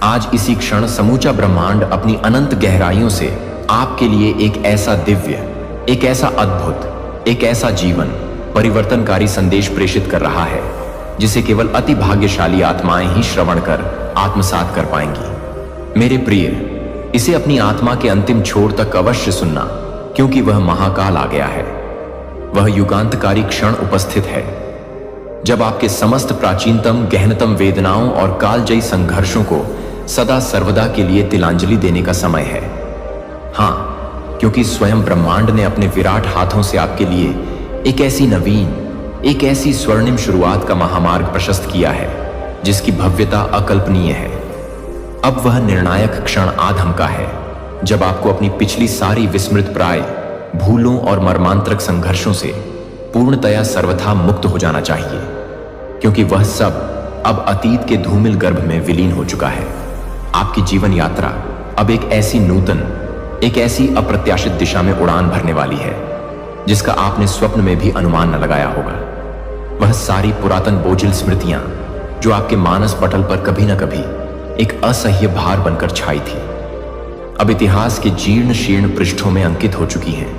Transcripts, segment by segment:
आज इसी क्षण समूचा ब्रह्मांड अपनी अनंत गहराइयों से आपके लिए एक ऐसा दिव्य, एक ऐसा अद्भुत, एक ऐसा जीवन परिवर्तनकारी संदेश प्रेषित कर रहा है जिसे केवल अति भाग्यशाली आत्माएं ही श्रवण कर आत्मसात कर पाएंगी। मेरे प्रिय, इसे अपनी आत्मा के अंतिम छोर तक अवश्य सुनना, क्योंकि वह महाकाल आ गया है। वह युगांतकारी क्षण उपस्थित है जब आपके समस्त प्राचीनतम गहनतम वेदनाओं और कालजयी संघर्षों को सदा सर्वदा के लिए तिलांजलि देने का समय है। हाँ, क्योंकि स्वयं ब्रह्मांड ने अपने विराट हाथों से आपके लिए एक ऐसी नवीन, एक ऐसी स्वर्णिम शुरुआत का महामार्ग प्रशस्त किया है जिसकी भव्यता अकल्पनीय है। अब वह निर्णायक क्षण आ धमका है जब आपको अपनी पिछली सारी विस्मृत प्राय भूलों और मर्मांतरक संघर्षों से पूर्णतया सर्वथा मुक्त हो जाना चाहिए, क्योंकि वह सब अब अतीत के धूमिल गर्भ में विलीन हो चुका है। आपकी जीवन यात्रा अब एक ऐसी नूतन, एक ऐसी अप्रत्याशित दिशा में उड़ान भरने वाली है जिसका आपने स्वप्न में भी अनुमान न लगाया होगा। वह सारी पुरातन बोझिल स्मृतियां जो आपके मानस पटल पर कभी न कभी एक असह्य भार बनकर छाई थी, अब इतिहास के जीर्ण शीर्ण पृष्ठों में अंकित हो चुकी हैं।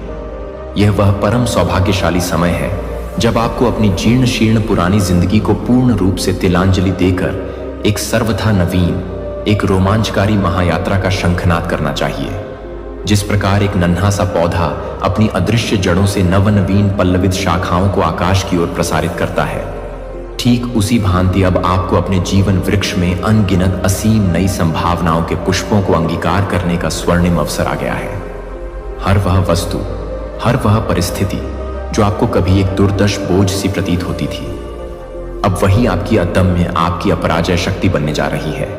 यह वह परम सौभाग्यशाली समय है जब आपको अपनी जीर्ण शीर्ण पुरानी जिंदगी को पूर्ण रूप से तिलांजलि देकर एक सर्वथा नवीन, एक रोमांचकारी महायात्रा का शंखनाद करना चाहिए। जिस प्रकार एक नन्हा सा पौधा अपनी अदृश्य जड़ों से नवनवीन पल्लवित शाखाओं को आकाश की ओर प्रसारित करता है, ठीक उसी भांति अब आपको अपने जीवन वृक्ष में अनगिनत असीम नई संभावनाओं के पुष्पों को अंगीकार करने का स्वर्णिम अवसर आ गया है। हर वह वस्तु, हर वह परिस्थिति जो आपको कभी एक दुर्दश बोझ सी प्रतीत होती थी, अब वही आपकी अदम्य, आपकी अपराजय शक्ति बनने जा रही है।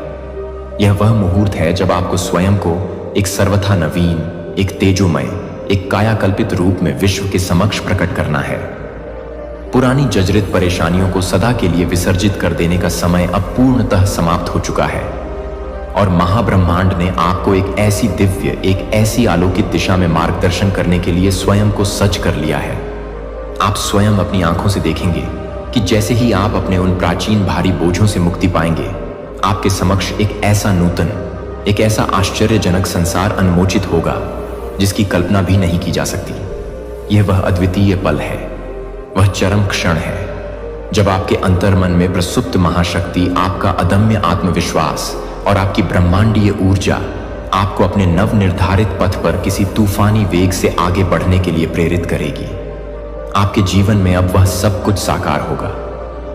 यह वह मुहूर्त है जब आपको स्वयं को एक सर्वथा नवीन, एक तेजोमय, एक कायाकल्पित रूप में विश्व के समक्ष प्रकट करना है। पुरानी जर्जरित परेशानियों को सदा के लिए विसर्जित कर देने का समय अब पूर्णतः समाप्त हो चुका है और महाब्रह्मांड ने आपको एक ऐसी दिव्य, एक ऐसी आलोकित दिशा में मार्गदर्शन करने के लिए स्वयं को सज्ज कर लिया है। आप स्वयं अपनी आंखों से देखेंगे कि जैसे ही आप अपने उन प्राचीन भारी बोझों से मुक्ति पाएंगे, आपके समक्ष एक ऐसा नूतन, एक ऐसा आश्चर्यजनक संसार उन्मोचित होगा जिसकी कल्पना भी नहीं की जा सकती। यह वह अद्वितीय पल है, वह चरम क्षण है जब आपके अंतर्मन में प्रसुप्त महाशक्ति, आपका अदम्य आत्मविश्वास और आपकी ब्रह्मांडीय ऊर्जा आपको अपने नव निर्धारित पथ पर किसी तूफानी वेग से आगे बढ़ने के लिए प्रेरित करेगी। आपके जीवन में अब वह सब कुछ साकार होगा,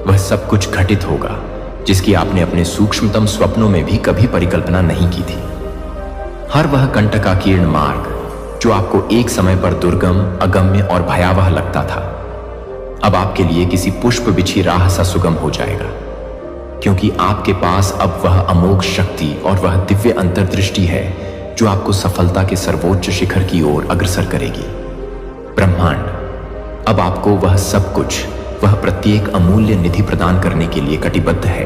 वह सब कुछ घटित होगा जिसकी आपने अपने सूक्ष्मतम स्वप्नों में भी कभी परिकल्पना नहीं की थी। हर वह कंटकाकीर्ण मार्ग जो आपको एक समय पर दुर्गम, अगम्य और भयावह लगता था, अब आपके लिए किसी पुष्प बिछी राह सा सुगम हो जाएगा, क्योंकि आपके पास अब वह अमोघ शक्ति और वह दिव्य अंतर्दृष्टि है जो आपको सफलता के सर्वोच्च शिखर की ओर अग्रसर करेगी। ब्रह्मांड अब आपको वह सब कुछ, वह प्रत्येक अमूल्य निधि प्रदान करने के लिए कटिबद्ध है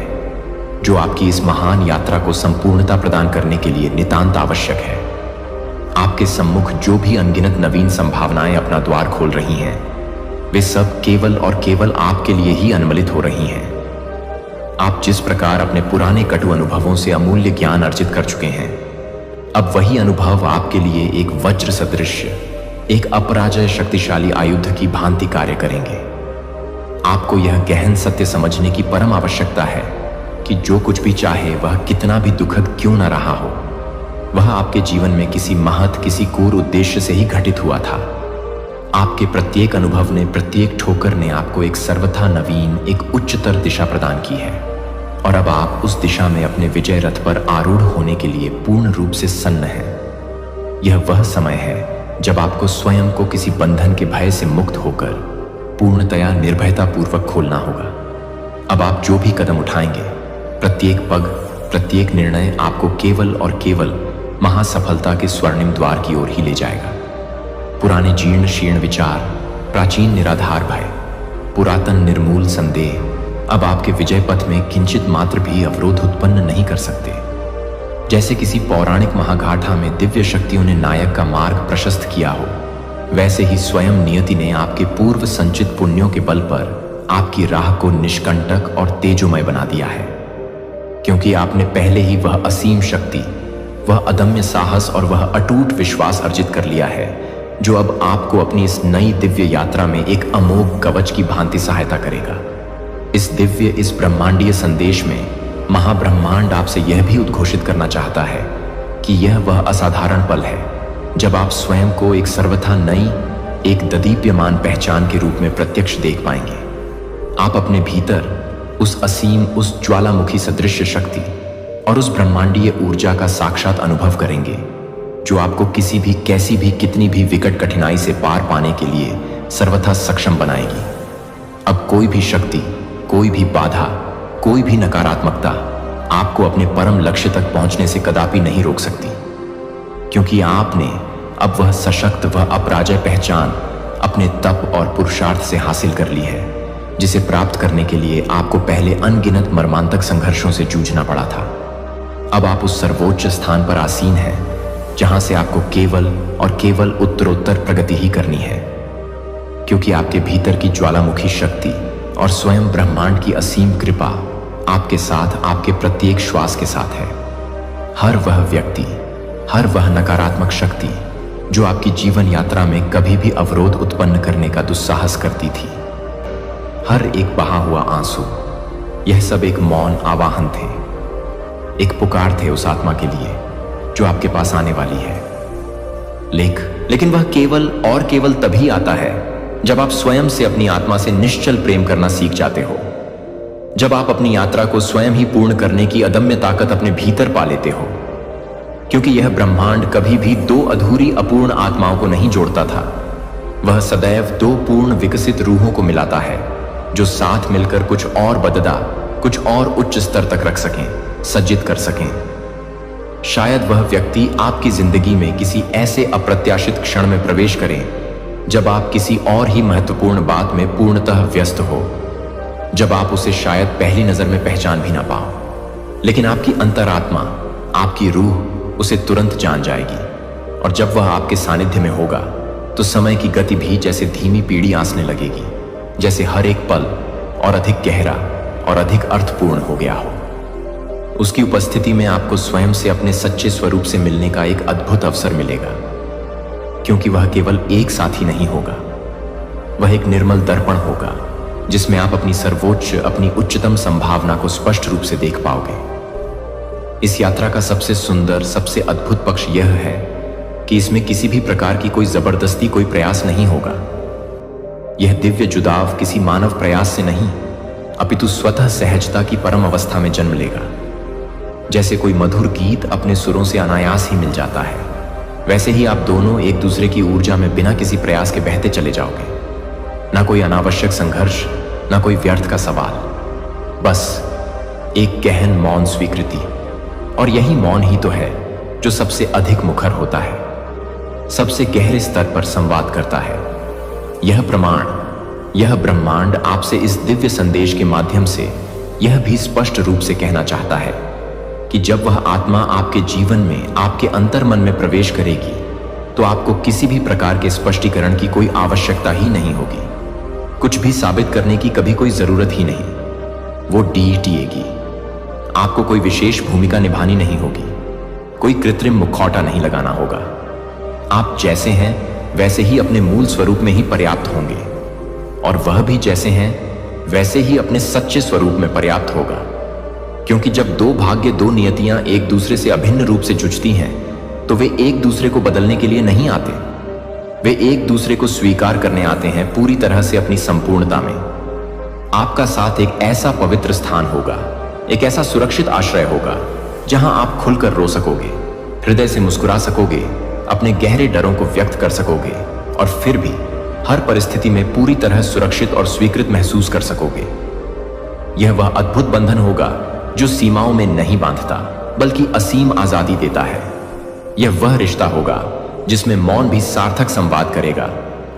जो आपकी इस महान यात्रा को संपूर्णता प्रदान करने के लिए नितांत आवश्यक है। आपके सम्मुख जो भी अनगिनत नवीन संभावनाएं अपना द्वार खोल रही हैं, वे सब केवल और केवल आपके लिए ही अन्मलित हो रही हैं। आप जिस प्रकार अपने पुराने कटु अनुभवों से अमूल्य ज्ञान अर्जित कर चुके हैं, अब वही अनुभव आपके लिए एक वज्र सदृश्य, एक अपराजय शक्तिशाली आयुध की भांति कार्य करेंगे। आपको यह गहन सत्य समझने की परम आवश्यकता है कि जो कुछ भी चाहे वह कितना भी दुखद क्यों न रहा हो, वह आपके जीवन में किसी महत, किसी क्रूर उद्देश्य से ही घटित हुआ था। आपके प्रत्येक अनुभव ने, प्रत्येक ठोकर ने आपको एक सर्वथा नवीन, एक उच्चतर दिशा प्रदान की है और अब आप उस दिशा में अपने विजय रथ पर आरूढ़ होने के लिए पूर्ण रूप से सन्न हैं। यह वह समय है जब आपको स्वयं को किसी बंधन के भय से मुक्त होकर पूर्णतया निर्भयता पूर्वक खोलना होगा। अब आप जो भी कदम उठाएंगे, प्रत्येक पग, प्रत्येक निर्णय आपको केवल और केवल महासफलता के स्वर्णिम द्वार की ओर ही ले जाएगा। पुराने जीर्ण शीर्ण विचार, प्राचीन निराधार भय, पुरातन निर्मूल संदेह अब आपके विजय पथ में किंचित मात्र भी अवरोध उत्पन्न नहीं कर सकते। जैसे किसी पौराणिक महागाथा में दिव्य शक्तियों ने नायक का मार्ग प्रशस्त किया हो, वैसे ही स्वयं नियति ने आपके पूर्व संचित पुण्यों के बल पर आपकी राह को निष्कंटक और तेजोमय बना दिया है। क्योंकि आपने पहले ही वह असीम शक्ति, वह अदम्य साहस और वह अटूट विश्वास अर्जित कर लिया है जो अब आपको अपनी इस नई दिव्य यात्रा में एक अमोघ कवच की भांति सहायता करेगा। इस ब्रह्मांडीय संदेश में महाब्रह्मांड आपसे यह भी उद्घोषित करना चाहता है कि यह वह असाधारण पल है जब आप स्वयं को एक सर्वथा नई, एक ददीप्यमान पहचान के रूप में प्रत्यक्ष देख पाएंगे। आप अपने भीतर उस असीम, उस ज्वालामुखी सदृश शक्ति और उस ब्रह्मांडीय ऊर्जा का साक्षात अनुभव करेंगे जो आपको किसी भी, कैसी भी, कितनी भी विकट कठिनाई से पार पाने के लिए सर्वथा सक्षम बनाएगी। अब कोई भी शक्ति, कोई भी बाधा, कोई भी नकारात्मकता आपको अपने परम लक्ष्य तक पहुंचने से कदापि नहीं रोक सकती, क्योंकि आपने अब वह सशक्त, वह अपराजय पहचान अपने तप और पुरुषार्थ से हासिल कर ली है जिसे प्राप्त करने के लिए आपको पहले अनगिनत मर्मांतक संघर्षों से जूझना पड़ा था। अब आप उस सर्वोच्च स्थान पर आसीन हैं जहां से आपको केवल और केवल उत्तरोत्तर प्रगति ही करनी है, क्योंकि आपके भीतर की ज्वालामुखी शक्ति और स्वयं ब्रह्मांड की असीम कृपा आपके साथ, आपके प्रत्येक श्वास के साथ है। हर वह व्यक्ति, हर वह नकारात्मक शक्ति जो आपकी जीवन यात्रा में कभी भी अवरोध उत्पन्न करने का दुस्साहस करती थी, हर एक बहा हुआ आंसू, यह सब एक मौन आवाहन थे, एक पुकार थे उस आत्मा के लिए जो आपके पास आने वाली है। लेकिन वह केवल और केवल तभी आता है जब आप स्वयं से अपनी आत्मा से निश्चल प्रेम करना सीख जाते हो, जब आप अपनी यात्रा को स्वयं ही पूर्ण करने की अदम्य ताकत अपने भीतर पा लेते हो, क्योंकि यह ब्रह्मांड कभी भी दो अधूरी अपूर्ण आत्माओं को नहीं जोड़ता था। वह सदैव दो पूर्ण विकसित रूहों को मिलाता है जो साथ मिलकर कुछ और बददा, कुछ और उच्च स्तर तक रख सकें, सज्जित कर सकें। शायद वह व्यक्ति आपकी जिंदगी में किसी ऐसे अप्रत्याशित क्षण में प्रवेश करे जब आप किसी और ही महत्वपूर्ण बात में पूर्णतः व्यस्त हो, जब आप उसे शायद पहली नजर में पहचान भी ना पाओ, लेकिन आपकी अंतरात्मा, आपकी रूह उसे तुरंत जान जाएगी। और जब वह आपके सानिध्य में होगा तो समय की गति भी जैसे धीमी पीढ़ी आंसने लगेगी, जैसे हर एक पल और अधिक गहरा और अधिक अर्थपूर्ण हो गया हो। उसकी उपस्थिति में आपको स्वयं से अपने सच्चे स्वरूप से मिलने का एक अद्भुत अवसर मिलेगा, क्योंकि वह केवल एक साथी नहीं होगा, वह एक निर्मल दर्पण होगा जिसमें आप अपनी सर्वोच्च, अपनी उच्चतम संभावना को स्पष्ट रूप से देख पाओगे। इस यात्रा का सबसे सुंदर, सबसे अद्भुत पक्ष यह है कि इसमें किसी भी प्रकार की कोई जबरदस्ती, कोई प्रयास नहीं होगा। यह दिव्य जुदाव किसी मानव प्रयास से नहीं, अपितु स्वतः सहजता की परम अवस्था में जन्म लेगा। जैसे कोई मधुर गीत अपने सुरों से अनायास ही मिल जाता है, वैसे ही आप दोनों एक दूसरे की ऊर्जा में बिना किसी प्रयास के बहते चले जाओगे। ना कोई अनावश्यक संघर्ष, ना कोई व्यर्थ का सवाल, बस एक गहन मौन स्वीकृति। और यही मौन ही तो है जो सबसे अधिक मुखर होता है, सबसे गहरे स्तर पर संवाद करता है। यह प्रमाण, यह ब्रह्मांड आपसे इस दिव्य संदेश के माध्यम से यह भी स्पष्ट रूप से कहना चाहता है कि जब वह आत्मा आपके जीवन में, आपके अंतर्मन में प्रवेश करेगी तो आपको किसी भी प्रकार के स्पष्टीकरण की कोई आवश्यकता ही नहीं होगी। कुछ भी साबित करने की कभी कोई जरूरत ही नहीं। वो डीटीएगी। आपको कोई विशेष भूमिका निभानी नहीं होगी, कोई कृत्रिम मुखौटा नहीं लगाना होगा। आप जैसे हैं वैसे ही अपने मूल स्वरूप में ही पर्याप्त होंगे, और वह भी जैसे हैं वैसे ही अपने सच्चे स्वरूप में पर्याप्त होगा। क्योंकि जब दो भाग्य, दो नियतियां एक दूसरे से अभिन्न रूप से जुझती हैं तो वे एक दूसरे को बदलने के लिए नहीं आते, वे एक दूसरे को स्वीकार करने आते हैं पूरी तरह से अपनी संपूर्णता में। आपका साथ एक ऐसा पवित्र स्थान होगा, एक ऐसा सुरक्षित आश्रय होगा जहां आप खुलकर रो सकोगे, हृदय से मुस्कुरा सकोगे, अपने गहरे डरों को व्यक्त कर सकोगे और फिर भी हर परिस्थिति में पूरी तरह सुरक्षित और स्वीकृत महसूस कर सकोगे। यह वह अद्भुत बंधन होगा जो सीमाओं में नहीं बांधता बल्कि असीम आजादी देता है। यह वह रिश्ता होगा जिसमें मौन भी सार्थक संवाद करेगा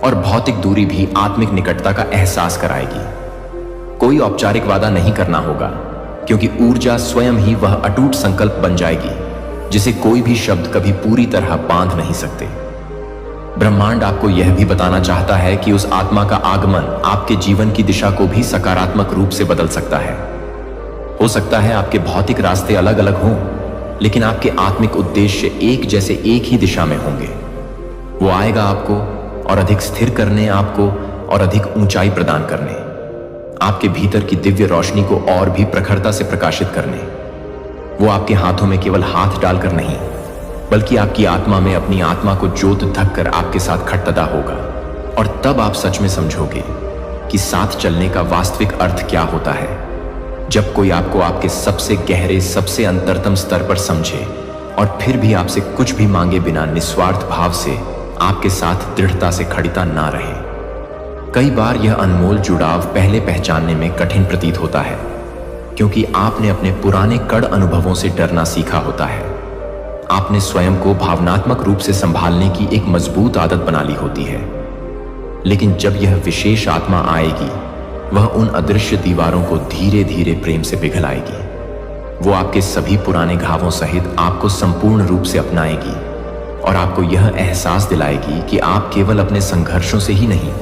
और भौतिक दूरी भी आत्मिक निकटता का एहसास कराएगी। कोई औपचारिक वादा नहीं करना होगा, क्योंकि ऊर्जा स्वयं ही वह अटूट संकल्प बन जाएगी जिसे कोई भी शब्द कभी पूरी तरह बांध नहीं सकते। ब्रह्मांड आपको यह भी बताना चाहता है कि उस आत्मा का आगमन आपके जीवन की दिशा को भी सकारात्मक रूप से बदल सकता है। हो सकता है आपके भौतिक रास्ते अलग अलग हों, लेकिन आपके आत्मिक उद्देश्य एक जैसे एक ही दिशा में होंगे। वो आएगा आपको और अधिक स्थिर करने, आपको और अधिक ऊंचाई प्रदान करने, आपके भीतर की दिव्य रोशनी को और भी प्रखरता से प्रकाशित करने। वो आपके हाथों में केवल हाथ डालकर नहीं, बल्कि आपकी आत्मा में अपनी आत्मा को जोत धक कर आपके साथ खटखटा होगा। और तब आप सच में समझोगे कि साथ चलने का वास्तविक अर्थ क्या होता है। जब कोई आपको आपके सबसे गहरे, सबसे अंतरतम स्तर पर समझे और फिर भी आपसे कुछ भी मांगे बिना निस्वार्थ भाव से आपके साथ दृढ़ता से खड़ीता ना रहे। कई बार यह अनमोल जुड़ाव पहले पहचानने में कठिन प्रतीत होता है, क्योंकि आपने अपने पुराने कड़ अनुभवों से डरना सीखा होता है। आपने स्वयं को भावनात्मक रूप से संभालने की एक मजबूत आदत बना ली होती है। लेकिन जब यह विशेष आत्मा आएगी, वह उन अदृश्य दीवारों को धीरे धीरे प्रेम से पिघलाएगी। वो आपके सभी पुराने घावों सहित आपको संपूर्ण रूप से अपनाएगी और आपको यह एहसास दिलाएगी कि आप केवल अपने संघर्षों से ही नहीं,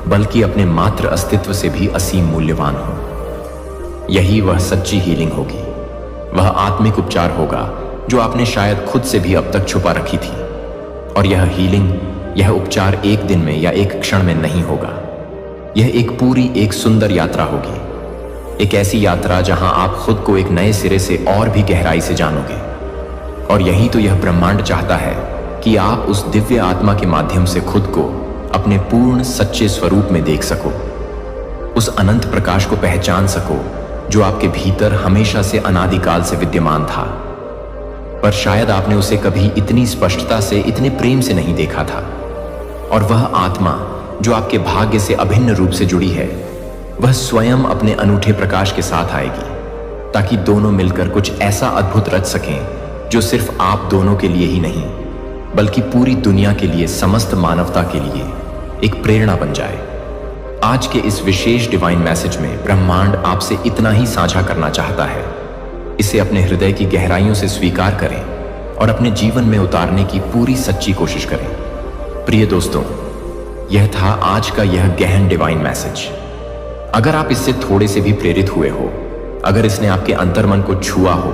बल्कि अपने मात्र अस्तित्व से भी असीम मूल्यवान हो। यही वह सच्ची हीलिंग होगी। वह आत्मिक उपचार होगा जो आपने शायद खुद से भी अब तक छुपा रखी थी। और यह हीलिंग, यह उपचार एक दिन में या एक क्षण में नहीं होगा। यह एक पूरी, एक सुंदर यात्रा होगी। एक ऐसी यात्रा जहां आप खुद को एक नए सिरे से और भी गहराई से जानोगे। और यही तो यह ब्रह्मांड चाहता है कि आप उस दिव्य आत्मा के माध्यम से खुद को अपने पूर्ण सच्चे स्वरूप में देख सको, उस अनंत प्रकाश को पहचान सको जो आपके भीतर हमेशा से अनादिकाल से विद्यमान था। पर शायद आपने उसे कभी इतनी स्पष्टता से, इतने प्रेम से नहीं देखा था। और वह आत्मा जो आपके भाग्य से अभिन्न रूप से जुड़ी है, वह स्वयं अपने अनूठे प्रकाश के साथ आएगी, ताकि दोनों मिलकर कुछ ऐसा अद्भुत रच सकें जो सिर्फ आप दोनों के लिए ही नहीं, बल्कि पूरी दुनिया के लिए, समस्त मानवता के लिए एक प्रेरणा बन जाए। आज के इस विशेष डिवाइन मैसेज में ब्रह्मांड आपसे इतना ही साझा करना चाहता है। इसे अपने हृदय की गहराइयों से स्वीकार करें और अपने जीवन में उतारने की पूरी सच्ची कोशिश करें। प्रिय दोस्तों, यह था आज का यह गहन डिवाइन मैसेज। अगर आप इससे थोड़े से भी प्रेरित हुए हो, अगर इसने आपके अंतर्मन को छुआ हो,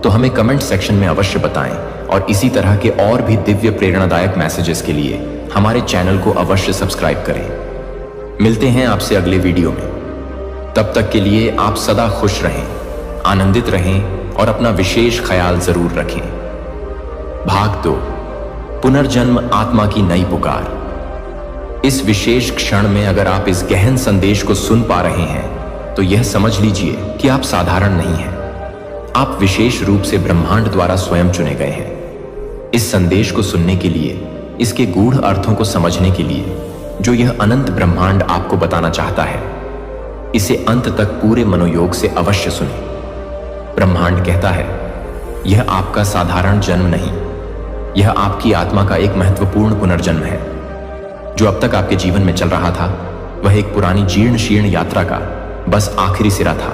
तो हमें कमेंट सेक्शन में अवश्य बताएं। और इसी तरह के और भी दिव्य प्रेरणादायक मैसेजेस के लिए हमारे चैनल को अवश्य सब्सक्राइब करें। मिलते हैं आपसे अगले वीडियो में। तब तक के लिए आप सदा खुश रहें, आनंदित रहें और अपना विशेष ख्याल जरूर रखें। भाग 2, पुनर्जन्म आत्मा की नई पुकार। इस विशेष क्षण में अगर आप इस गहन संदेश को सुन पा रहे हैं, तो यह समझ लीजिए कि आप साधारण नहीं हैं। आप विशेष रूप से ब्रह्मांड द्वारा स्वयं चुने गए हैं। इस संदेश को सुनने के लिए, इसके गूढ़ अर्थों को समझने के लिए, जो यह अनंत ब्रह्मांड आपको बताना चाहता है, इसे अंत तक पूरे मनोयोग से अवश्य सुनें। ब्रह्मांड कहता है, यह आपका साधारण जन्म नहीं, यह आपकी आत्मा का एक महत्वपूर्ण पुनर्जन्म है। जो अब तक आपके जीवन में चल रहा था, वह एक पुरानी जीर्ण शीर्ण यात्रा का बस आखिरी सिरा था,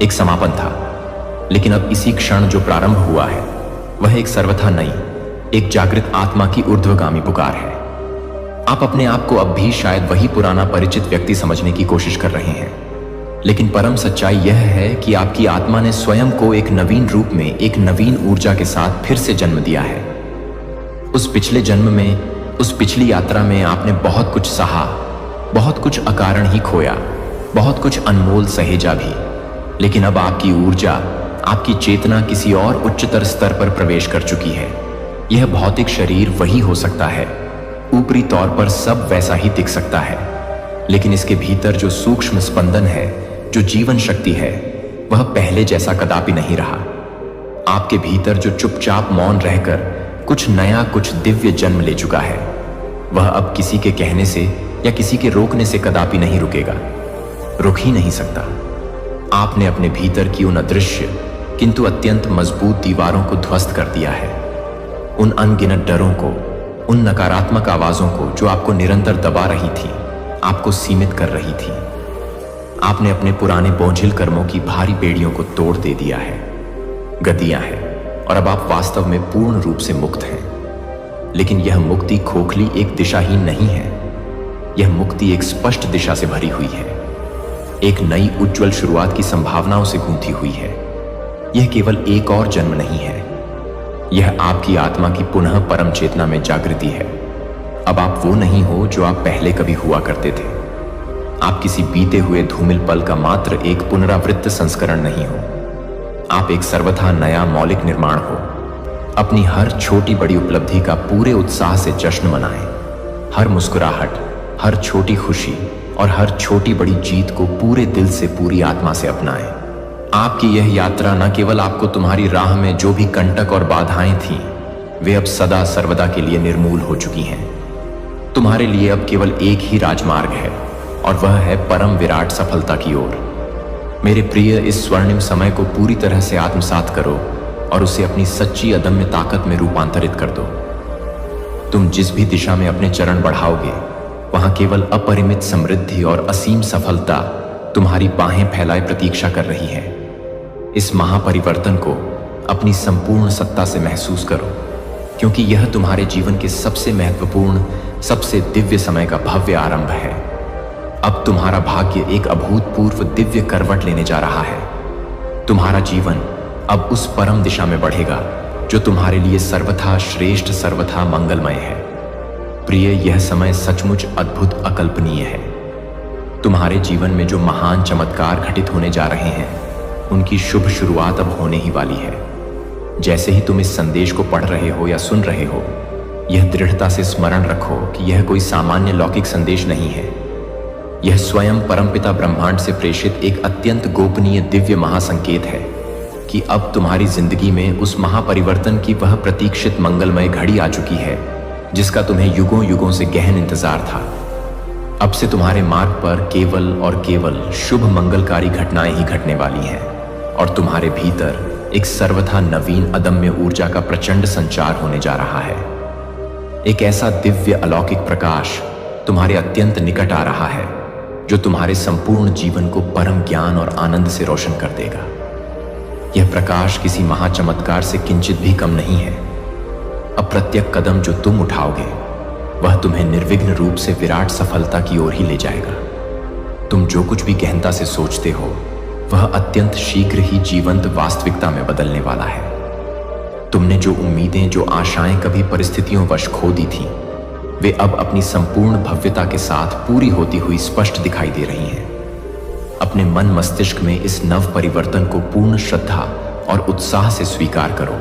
एक समापन था। लेकिन अब इसी क्षण जो प्रारंभ हुआ है, वह एक सर्वथा नई, एक जागृत आत्मा की ऊर्ध्वगामी पुकार है। आप अपने आप को अब भी शायद वही पुराना परिचित व्यक्ति समझने की कोशिश कर रहे हैं, लेकिन परम सच्चाई यह है कि आपकी आत्मा ने स्वयं को एक नवीन रूप में, एक नवीन ऊर्जा के साथ फिर से जन्म दिया है। उस पिछले जन्म में, उस पिछली यात्रा में आपने बहुत कुछ सहा, बहुत कुछ अकारण ही खोया, बहुत कुछ अनमोल सहेजा भी। लेकिन अब आपकी ऊर्जा, आपकी चेतना किसी और उच्चतर स्तर पर प्रवेश कर चुकी है। यह भौतिक शरीर वही हो सकता है, ऊपरी तौर पर सब वैसा ही दिख सकता है, लेकिन इसके भीतर जो सूक्ष्म स्पंदन है, जो जीवन शक्ति है, वह पहले जैसा कदापि नहीं रहा। आपके भीतर जो चुपचाप मौन रहकर कुछ नया, कुछ दिव्य जन्म ले चुका है, वह अब किसी के कहने से या किसी के रोकने से कदापि नहीं रुकेगा, रुक ही नहीं सकता। आपने अपने भीतर की उन अदृश्य किंतु अत्यंत मजबूत दीवारों को ध्वस्त कर दिया है। उन अनगिनत डरों को, उन नकारात्मक आवाजों को जो आपको निरंतर दबा रही थी, आपको सीमित कर रही थी। आपने अपने पुराने बोझिल कर्मों की भारी बेड़ियों को तोड़ दे दिया है, गतियां हैं, और अब आप वास्तव में पूर्ण रूप से मुक्त हैं। लेकिन यह मुक्ति खोखली एक दिशाहीन नहीं है, यह मुक्ति एक स्पष्ट दिशा से भरी हुई है। एक नई उज्जवल शुरुआत की संभावनाओं से गूंथी हुई है। यह केवल एक और जन्म नहीं है, यह आपकी आत्मा की पुनः परम चेतना में जागृति है। अब आप वो नहीं हो जो आप पहले कभी हुआ करते थे। आप किसी बीते हुए धूमिल पल का मात्र एक पुनरावृत्त संस्करण नहीं हो, आप एक सर्वथा नया मौलिक निर्माण हो। अपनी हर छोटी बड़ी उपलब्धि का पूरे उत्साह से जश्न मनाएं। हर मुस्कुराहट, हर छोटी खुशी और हर छोटी बड़ी जीत को पूरे दिल से, पूरी आत्मा से अपनाएं। आपकी यह यात्रा न केवल आपको तुम्हारी राह में जो भी कंटक और बाधाएं थीं, वे अब सदा सर्वदा के लिए निर्मूल हो चुकी हैं। तुम्हारे लिए अब केवल एक ही राजमार्ग है, और वह है परम विराट सफलता की ओर। मेरे प्रिय, इस स्वर्णिम समय को पूरी तरह से आत्मसात करो और उसे अपनी सच्ची अदम्य ताकत में रूपांतरित कर दो। तुम जिस भी दिशा में अपने चरण बढ़ाओगे, वहां केवल अपरिमित समृद्धि और असीम सफलता तुम्हारी बाहें फैलाए प्रतीक्षा कर रही है। इस महापरिवर्तन को अपनी संपूर्ण सत्ता से महसूस करो, क्योंकि यह तुम्हारे जीवन के सबसे महत्वपूर्ण, सबसे दिव्य समय का भव्य आरंभ है। अब तुम्हारा भाग्य एक अभूतपूर्व दिव्य करवट लेने जा रहा है। तुम्हारा जीवन अब उस परम दिशा में बढ़ेगा जो तुम्हारे लिए सर्वथा श्रेष्ठ, सर्वथा मंगलमय है। प्रिय, यह समय सचमुच अद्भुत, अकल्पनीय है। तुम्हारे जीवन में जो महान चमत्कार घटित होने जा रहे हैं, उनकी शुभ शुरुआत अब होने ही वाली है। जैसे ही तुम इस संदेश को पढ़ रहे हो या सुन रहे हो, यह दृढ़ता से स्मरण रखो कि यह कोई सामान्य लौकिक संदेश नहीं है। यह स्वयं परमपिता ब्रह्मांड से प्रेषित एक अत्यंत गोपनीय दिव्य महासंकेत है कि अब तुम्हारी जिंदगी में उस महापरिवर्तन की वह प्रतीक्षित मंगलमय घड़ी आ चुकी है जिसका तुम्हें युगों युगों से गहन इंतजार था। अब से तुम्हारे मार्ग पर केवल और केवल शुभ मंगलकारी घटनाएं ही घटने वाली हैं, और तुम्हारे भीतर एक सर्वथा नवीन अदम्य ऊर्जा का प्रचंड संचार होने जा रहा है। एक ऐसा दिव्य अलौकिक प्रकाश तुम्हारे अत्यंत निकट आ रहा है जो तुम्हारे संपूर्ण जीवन को परम ज्ञान और आनंद से रोशन कर देगा। यह प्रकाश किसी महाचमत्कार से किंचित भी कम नहीं है। अब प्रत्येक कदम जो तुम उठाओगे, वह तुम्हें निर्विघ्न रूप से विराट सफलता की ओर ही ले जाएगा। तुम जो कुछ भी गहनता से सोचते हो, वह अत्यंत शीघ्र ही जीवंत वास्तविकता में बदलने वाला है। तुमने जो उम्मीदें, जो आशाएं कभी परिस्थितियों वश खो दी थीं, वे अब अपनी संपूर्ण भव्यता के साथ पूरी होती हुई स्पष्ट दिखाई दे रही हैं। अपने मन मस्तिष्क में इस नव परिवर्तन को पूर्ण श्रद्धा और उत्साह से स्वीकार करो,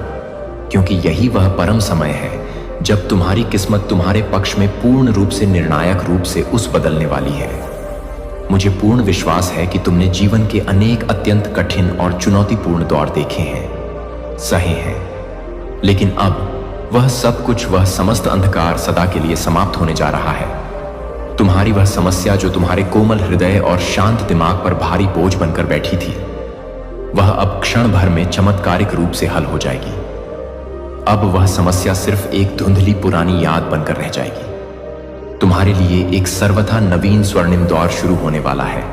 क्योंकि यही वह परम समय है जब तुम्हारी किस्मत तुम्हारे पक्ष में पूर्ण रूप से, निर्णायक रूप से उस बदलने वाली है। मुझे पूर्ण विश्वास है कि तुमने जीवन के अनेक अत्यंत कठिन और चुनौतीपूर्ण दौर देखे हैं, सहे हैं, लेकिन अब वह सब कुछ, वह समस्त अंधकार सदा के लिए समाप्त होने जा रहा है। तुम्हारी वह समस्या जो तुम्हारे कोमल हृदय और शांत दिमाग पर भारी बोझ बनकर बैठी थी, वह अब क्षण भर में चमत्कारिक रूप से हल हो जाएगी। अब वह समस्या सिर्फ एक धुंधली पुरानी याद बनकर रह जाएगी। तुम्हारे लिए एक सर्वथा नवीन स्वर्णिम दौर शुरू होने वाला है।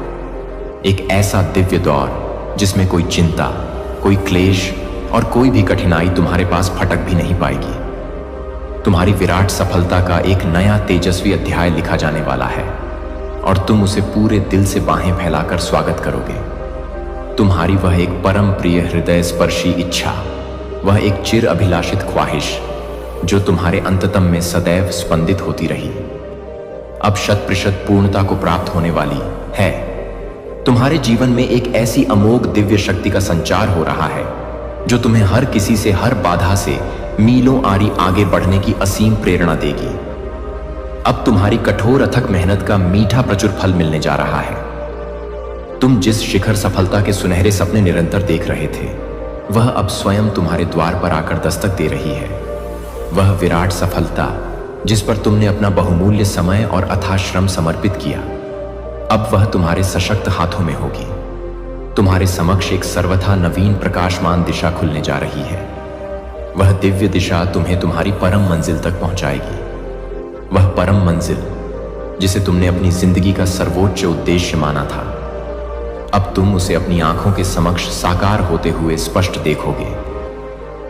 एक ऐसा दिव्य दौर जिसमें कोई चिंता, कोई क्लेश और कोई भी कठिनाई तुम्हारे पास फटक भी नहीं पाएगी। तुम्हारी विराट सफलता का एक नया तेजस्वी अध्याय लिखा जाने वाला है, और तुम उसे पूरे दिल से बाहें फैलाकर स्वागत करोगे। तुम्हारी वह एक परम प्रिय, हृदय स्पर्शी इच्छा, वह एक चिर अभिलाषित ख्वाहिश जो तुम्हारे अंततम में सदैव स्पंदित होती रही, अब 100% पूर्णता को प्राप्त होने वाली है। तुम्हारे जीवन में एक ऐसी अमोघ दिव्य शक्ति का संचार हो रहा है जो तुम्हें हर किसी से, हर बाधा से मीलों आरी आगे बढ़ने की असीम प्रेरणा देगी। अब तुम्हारी कठोर अथक मेहनत का मीठा प्रचुर फल मिलने जा रहा है। तुम जिस शिखर सफलता के सुनहरे सपने निरंतर देख रहे थे, वह अब स्वयं तुम्हारे द्वार पर आकर दस्तक दे रही है। वह विराट सफलता जिस पर तुमने अपना बहुमूल्य समय और अथाह श्रम समर्पित किया, अब वह तुम्हारे सशक्त हाथों में होगी। तुम्हारे समक्ष एक सर्वथा नवीन प्रकाशमान दिशा खुलने जा रही है। वह दिव्य दिशा तुम्हें तुम्हारी परम मंजिल तक पहुंचाएगी। वह परम मंजिल जिसे तुमने अपनी जिंदगी का सर्वोच्च उद्देश्य माना था, अब तुम उसे अपनी आंखों के समक्ष साकार होते हुए स्पष्ट देखोगे।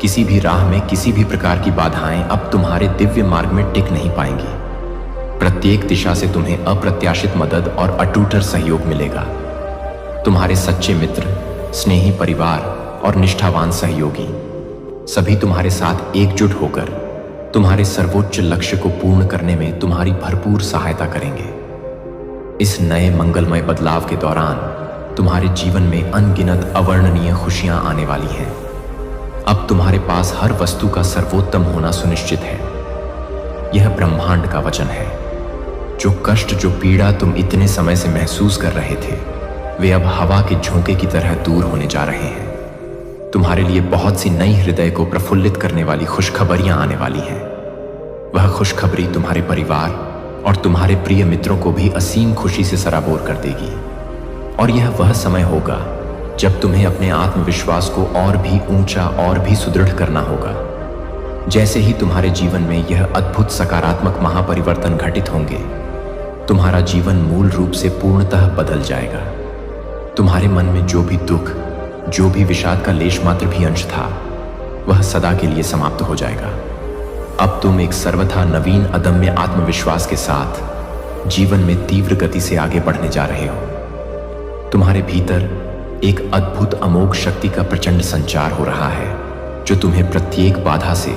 किसी भी राह में किसी भी प्रकार की बाधाएं अब तुम्हारे दिव्य मार्ग में टिक नहीं पाएंगी। प्रत्येक दिशा से तुम्हें अप्रत्याशित मदद और अटूट सहयोग मिलेगा। तुम्हारे सच्चे मित्र, स्नेही परिवार और निष्ठावान सहयोगी सभी तुम्हारे साथ एकजुट होकर तुम्हारे सर्वोच्च लक्ष्य को पूर्ण करने में तुम्हारी भरपूर सहायता करेंगे। इस नए मंगलमय बदलाव के दौरान तुम्हारे जीवन में अनगिनत अवर्णनीय खुशियां आने वाली हैं। अब तुम्हारे पास हर वस्तु का सर्वोत्तम होना सुनिश्चित है। यह ब्रह्मांड का वचन है। जो कष्ट, जो पीड़ा तुम इतने समय से महसूस कर रहे थे, वे अब हवा के झोंके की तरह दूर होने जा रहे हैं। तुम्हारे लिए बहुत सी नई हृदय को प्रफुल्लित करने वाली खुशखबरियां आने वाली हैं। वह खुशखबरी तुम्हारे परिवार और तुम्हारे प्रिय मित्रों को भी असीम खुशी से सराबोर कर देगी। और यह वह समय होगा जब तुम्हें अपने आत्मविश्वास को और भी ऊंचा और भी सुदृढ़ करना होगा। जैसे ही तुम्हारे जीवन में यह अद्भुत सकारात्मक महापरिवर्तन घटित होंगे, तुम्हारा जीवन मूल रूप से पूर्णतः बदल जाएगा। तुम्हारे मन में जो भी दुख, जो भी विषाद का लेश मात्र भी अंश था, वह सदा के लिए समाप्त हो जाएगा। अब तुम एक सर्वथा नवीन अदम्य आत्मविश्वास के साथ जीवन में तीव्र गति से आगे बढ़ने जा रहे हो। तुम्हारे भीतर एक अद्भुत अमोघ शक्ति का प्रचंड संचार हो रहा है, जो तुम्हें प्रत्येक बाधा से,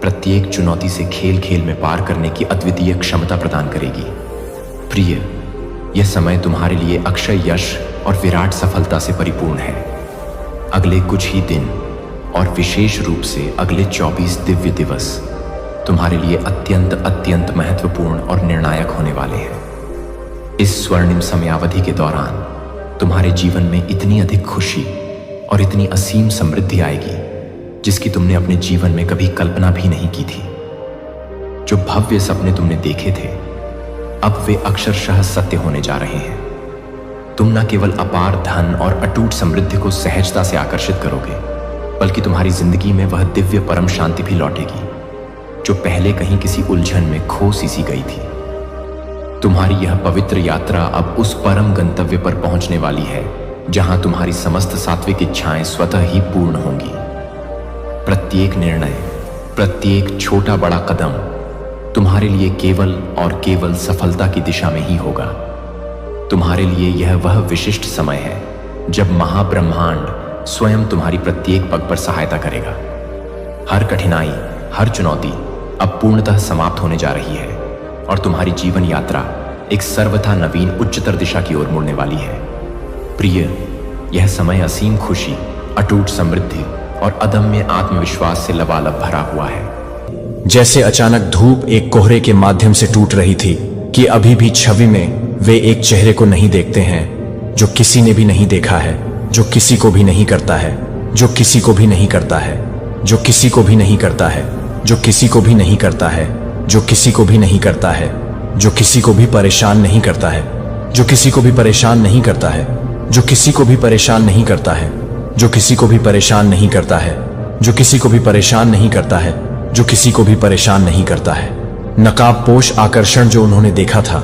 प्रत्येक चुनौती से खेल खेल में पार करने की अद्वितीय क्षमता प्रदान करेगी। प्रिय, यह समय तुम्हारे लिए अक्षय यश और विराट सफलता से परिपूर्ण है। अगले कुछ ही दिन और विशेष रूप से अगले 24 दिव्य दिवस तुम्हारे लिए अत्यंत अत्यंत महत्वपूर्ण और निर्णायक होने वाले हैं। इस स्वर्णिम समयावधि के दौरान तुम्हारे जीवन में इतनी अधिक खुशी और इतनी असीम समृद्धि आएगी, जिसकी तुमने अपने जीवन में कभी कल्पना भी नहीं की थी। जो भव्य सपने तुमने देखे थे, अब वे अक्षरशः सत्य होने जा रहे हैं। तुम न केवल अपार धन और अटूट समृद्धि को सहजता से आकर्षित करोगे, बल्कि तुम्हारी जिंदगी में वह दिव्य परम शांति भी लौटेगी, जो पहले कहीं किसी उलझन में खो सी गई थी। तुम्हारी यह पवित्र यात्रा अब उस परम गंतव्य पर पहुंचने वाली है, जहां तुम्हारी समस्त सात्विक इच्छाएं स्वतः ही पूर्ण होंगी। प्रत्येक निर्णय, प्रत्येक छोटा बड़ा कदम तुम्हारे लिए केवल और केवल सफलता की दिशा में ही होगा। तुम्हारे लिए यह वह विशिष्ट समय है जब महाब्रह्मांड स्वयं तुम्हारी प्रत्येक पग पर सहायता करेगा। हर कठिनाई, हर चुनौती अब पूर्णतः समाप्त होने जा रही है और तुम्हारी जीवन यात्रा एक सर्वथा नवीन उच्चतर दिशा की ओर मुड़ने वाली है। प्रिय, यह समय असीम खुशी, अटूट समृद्धि और अदम्य आत्मविश्वास से लबालब भरा हुआ है। जैसे अचानक धूप एक कोहरे के माध्यम से टूट रही थी कि अभी भी छवि में वे एक चेहरे को नहीं देखते हैं जो किसी ने भी नहीं देखा है, जो किसी को भी नहीं करता है, जो किसी को भी नहीं करता है, जो किसी को भी नहीं करता है, जो किसी को भी नहीं करता है, जो किसी को भी नहीं करता है, जो किसी को भी परेशान नहीं करता है, जो किसी को भी परेशान नहीं करता है, जो किसी को भी परेशान नहीं करता है, जो किसी को भी परेशान नहीं करता है, जो किसी को भी परेशान नहीं करता है, जो किसी को भी परेशान नहीं करता है। नकाबपोश आकर्षण जो उन्होंने देखा था,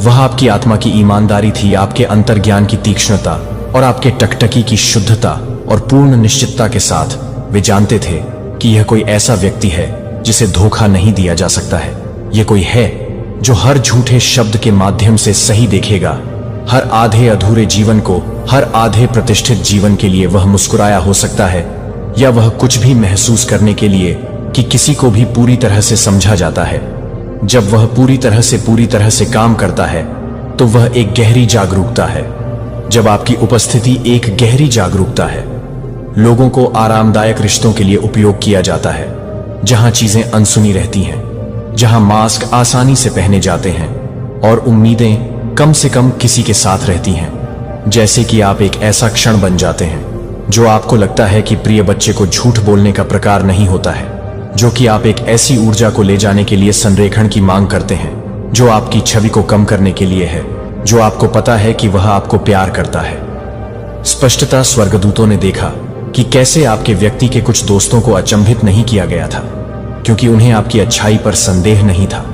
वह आपकी आत्मा की ईमानदारी थी, आपके अंतर्ज्ञान की तीक्ष्णता और आपके टकटकी की शुद्धता और पूर्ण निश्चितता के साथ वे जानते थे कि यह कोई ऐसा व्यक्ति है जिसे धोखा नहीं दिया जा सकता है। यह कोई है जो हर झूठे शब्द के माध्यम से सही देखेगा। हर आधे अधूरे जीवन को, हर आधे प्रतिष्ठित जीवन के लिए वह मुस्कुराया हो सकता है, या वह कुछ भी महसूस करने के लिए कि किसी को भी पूरी तरह से समझा जाता है। जब वह पूरी तरह से काम करता है तो वह एक गहरी जागरूकता है। जब आपकी उपस्थिति एक गहरी जागरूकता है, लोगों को आरामदायक रिश्तों के लिए उपयोग किया जाता है, जहां चीजें अनसुनी रहती हैं, जहां मास्क आसानी से पहने जाते हैं और उम्मीदें कम से कम किसी के साथ रहती हैं। जैसे कि आप एक ऐसा क्षण बन जाते हैं जो आपको लगता है कि प्रिय बच्चे को झूठ बोलने का प्रकार नहीं होता है, जो कि आप एक ऐसी ऊर्जा को ले जाने के लिए संरेखण की मांग करते हैं जो आपकी छवि को कम करने के लिए है, जो आपको पता है कि वह आपको प्यार करता है। स्पष्टता स्वर्गदूतों ने देखा कि कैसे आपके व्यक्ति के कुछ दोस्तों को अचंभित नहीं किया गया था, क्योंकि उन्हें आपकी अच्छाई पर संदेह नहीं था,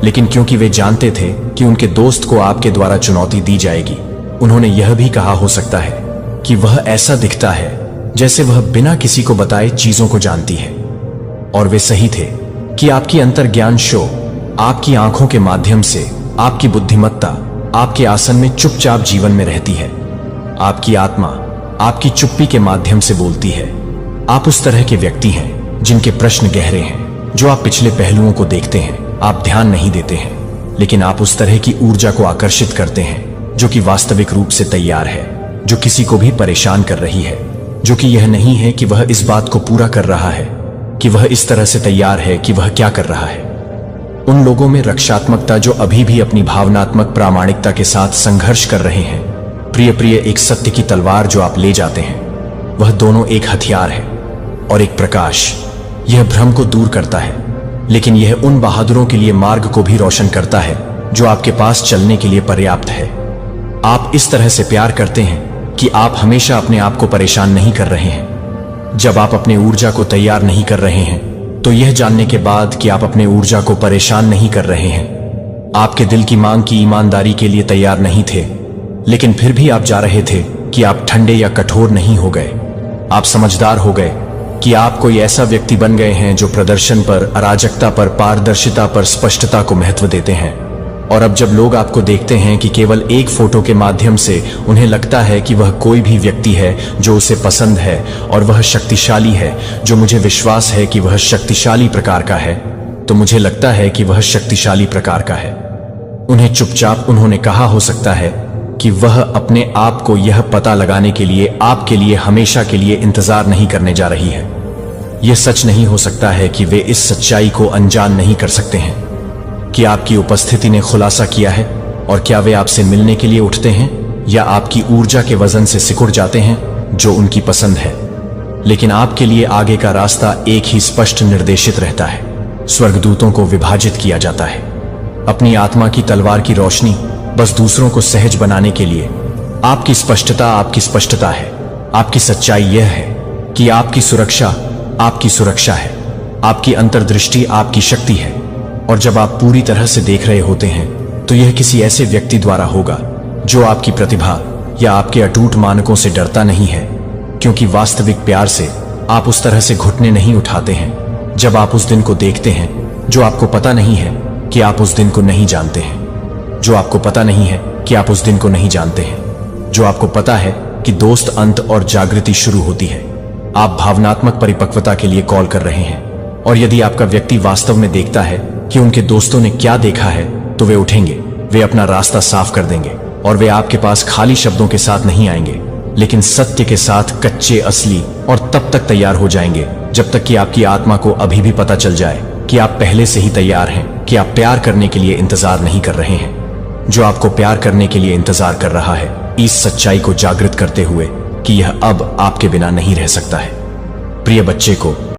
लेकिन क्योंकि वे जानते थे कि उनके दोस्त को आपके द्वारा चुनौती दी जाएगी। उन्होंने यह भी कहा हो सकता है कि वह ऐसा दिखता है जैसे वह बिना किसी को बताए चीजों को जानती है। और वे सही थे कि आपकी अंतर्ज्ञान शो आपकी आंखों के माध्यम से आपकी बुद्धिमत्ता आपके आसन में चुपचाप जीवन में रहती है। आपकी आत्मा आपकी चुप्पी के माध्यम से बोलती है। आप उस तरह के व्यक्ति हैं जिनके प्रश्न गहरे हैं, जो आप पिछले पहलुओं को देखते हैं, आप ध्यान नहीं देते हैं, लेकिन आप उस तरह की ऊर्जा को आकर्षित करते हैं जो कि वास्तविक रूप से तैयार है, जो किसी को भी परेशान कर रही है, जो कि यह नहीं है कि वह इस बात को पूरा कर रहा है कि वह इस तरह से तैयार है कि वह क्या कर रहा है। उन लोगों में रक्षात्मकता जो अभी भी अपनी भावनात्मक प्रामाणिकता के साथ संघर्ष कर रहे हैं। प्रिय एक सत्य की तलवार जो आप ले जाते हैं, वह दोनों एक हथियार है और एक प्रकाश। यह भ्रम को दूर करता है, लेकिन यह उन बहादुरों के लिए मार्ग को भी रोशन करता है जो आपके पास चलने के लिए पर्याप्त है। आप इस तरह से प्यार करते हैं कि आप हमेशा अपने आप को परेशान नहीं कर रहे हैं। जब आप अपने ऊर्जा को तैयार नहीं कर रहे हैं, तो यह जानने के बाद कि आप अपने ऊर्जा को परेशान नहीं कर रहे हैं, आपके दिल की मांग की ईमानदारी के लिए तैयार नहीं थे, लेकिन फिर भी आप जा रहे थे कि आप ठंडे या कठोर नहीं हो गए। आप समझदार हो गए कि आप कोई ऐसा व्यक्ति बन गए हैं जो प्रदर्शन पर, अराजकता पर, पारदर्शिता पर, स्पष्टता को महत्व देते हैं। और अब जब लोग आपको देखते हैं कि केवल एक फोटो के माध्यम से उन्हें लगता है कि वह कोई भी व्यक्ति है जो उसे पसंद है और वह शक्तिशाली है, जो मुझे विश्वास है कि वह शक्तिशाली प्रकार का है, तो मुझे लगता है कि वह शक्तिशाली प्रकार का है। उन्हें चुपचाप उन्होंने कहा हो सकता है कि वह अपने आप को यह पता लगाने के लिए आपके लिए हमेशा के लिए इंतजार नहीं करने जा रही है। यह सच नहीं हो सकता है कि वे इस सच्चाई को अनजान नहीं कर सकते हैं कि आपकी उपस्थिति ने खुलासा किया है। और क्या वे आपसे मिलने के लिए उठते हैं या आपकी ऊर्जा के वजन से सिकुड़ जाते हैं जो उनकी पसंद है। लेकिन आपके लिए आगे का रास्ता एक ही स्पष्ट निर्देशित रहता है। स्वर्गदूतों को विभाजित किया जाता है। अपनी आत्मा की तलवार की रोशनी बस दूसरों को सहज बनाने के लिए। आपकी स्पष्टता है। आपकी सच्चाई यह है कि आपकी सुरक्षा है। आपकी अंतर्दृष्टि आपकी शक्ति है। और जब आप पूरी तरह से देख रहे होते हैं, तो यह किसी ऐसे व्यक्ति द्वारा होगा जो आपकी प्रतिभा या आपके अटूट मानकों से डरता नहीं है, क्योंकि वास्तविक प्यार से आप उस तरह से घुटने नहीं उठाते हैं जब आप उस दिन को देखते हैं जो आपको पता नहीं है कि आप उस दिन को नहीं जानते हैं, जो आपको पता नहीं है कि आप उस दिन को नहीं जानते हैं, जो आपको पता है कि दोस्त अंत और जागृति शुरू होती है। आप भावनात्मक परिपक्वता के लिए कॉल कर रहे हैं, और यदि आपका व्यक्ति वास्तव में देखता है कि उनके दोस्तों ने क्या देखा है, तो वे उठेंगे, वे अपना रास्ता साफ कर देंगे, और वे आपके पास खाली शब्दों के साथ नहीं आएंगे, लेकिन सत्य के साथ, कच्चे, असली, और तब तक तैयार हो जाएंगे जब तक कि आपकी आत्मा को अभी भी पता चल जाए कि आप पहले से ही तैयार हैं, कि आप प्यार करने के लिए इंतजार नहीं कर रहे हैं। जो आपको प्यार करने के लिए इंतजार कर रहा है, इस सच्चाई को जागृत करते हुए कि यह अब आपके बिना नहीं रह सकता है। प्रिय बच्चे को